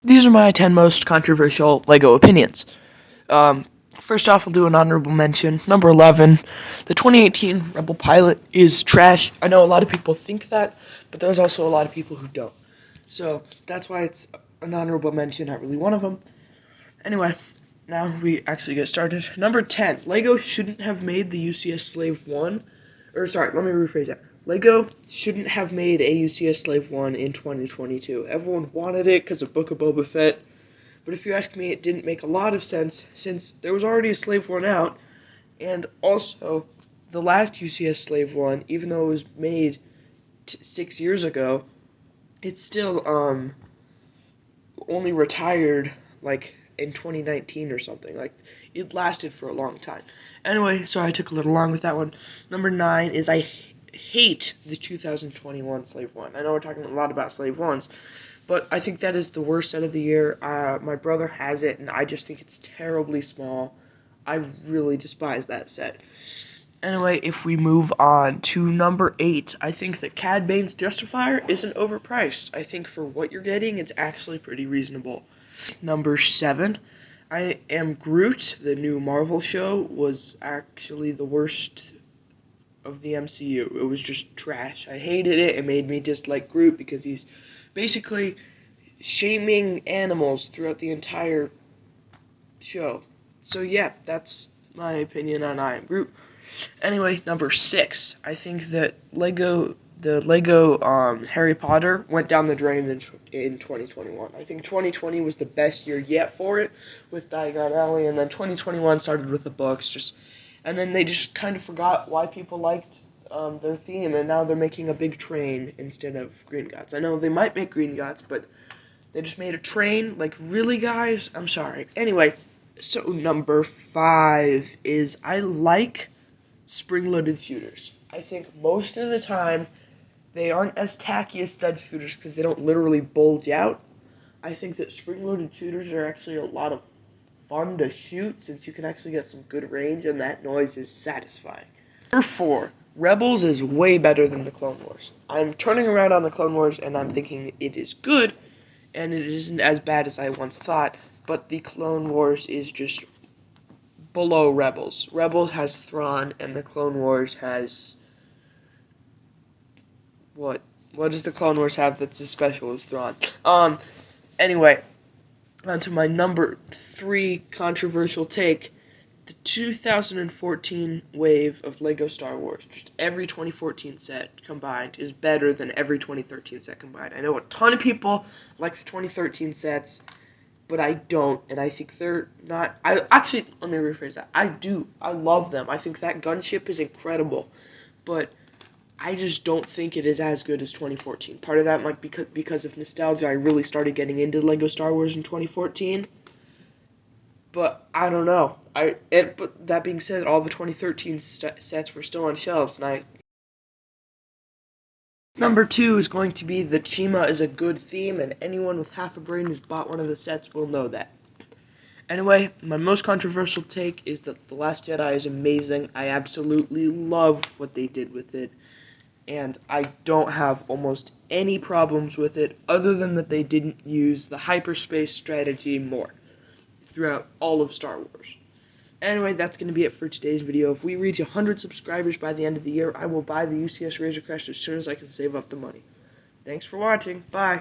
These are my 10 most controversial LEGO opinions. First off, I'll do an honorable mention. Number 11, the 2018 Rebel Pilot is trash. I know a lot of people think that, but there's also a lot of people who don't. So that's why it's an honorable mention, not really one of them. Anyway, now we actually get started. Number 10, LEGO shouldn't have made the UCS Slave 1. Let me rephrase that. LEGO shouldn't have made a UCS Slave 1 in 2022. Everyone wanted it because of Book of Boba Fett. But if you ask me, it didn't make a lot of sense since there was already a Slave 1 out. And also, the last UCS Slave 1, even though it was made 6 years ago, it's still only retired like in 2019 or something. Like, it lasted for a long time. Anyway, sorry I took a little long with that one. Number 9 is I hate the 2021 Slave 1. I know we're talking a lot about Slave 1s, but I think that is the worst set of the year. My brother has it, and I just think it's terribly small. I really despise that set. Anyway, if we move on to number 8, I think that Cad Bane's Justifier isn't overpriced. I think for what you're getting, it's actually pretty reasonable. Number 7, I Am Groot. The new Marvel show was actually the worst of the MCU. It was just trash. I hated it. It made me dislike Groot because he's basically shaming animals throughout the entire show. So yeah, that's my opinion on I Am Groot. Anyway, number 6, I think that the Lego Harry Potter went down the drain in 2021. I think 2020 was the best year yet for it with Diagon Alley, and then 2021 started with the books, and then they just kind of forgot why people liked their theme, and now they're making a big train instead of Green Gots. I know they might make Green Gots, but they just made a train. Like, really, guys? I'm sorry. Anyway, so number 5 is I like spring-loaded shooters. I think most of the time they aren't as tacky as stud shooters because they don't literally bulge out. I think that spring-loaded shooters are actually a lot of fun to shoot since you can actually get some good range and that noise is satisfying. Number 4, Rebels is way better than the Clone Wars. I'm turning around on the Clone Wars and I'm thinking it is good and it isn't as bad as I once thought, but the Clone Wars is just below Rebels. Rebels has Thrawn, and the Clone Wars has... What does the Clone Wars have that's as special as Thrawn? Anyway, on to my number 3 controversial take. The 2014 wave of LEGO Star Wars, just every 2014 set combined, is better than every 2013 set combined. I know a ton of people like the 2013 sets, but I don't, and I think they're not... Actually, let me rephrase that. I do. I love them. I think that gunship is incredible, but I just don't think it is as good as 2014. Part of that might be because of nostalgia. I really started getting into LEGO Star Wars in 2014, but I don't know. But that being said, all the 2013 sets were still on shelves, and Number 2 is going to be the Chima is a good theme, and anyone with half a brain who's bought one of the sets will know that. Anyway, my most controversial take is that The Last Jedi is amazing. I absolutely love what they did with it, and I don't have almost any problems with it other than that they didn't use the hyperspace strategy more throughout all of Star Wars. Anyway, that's going to be it for today's video. If we reach 100 subscribers by the end of the year, I will buy the UCS Razor Crest as soon as I can save up the money. Thanks for watching. Bye.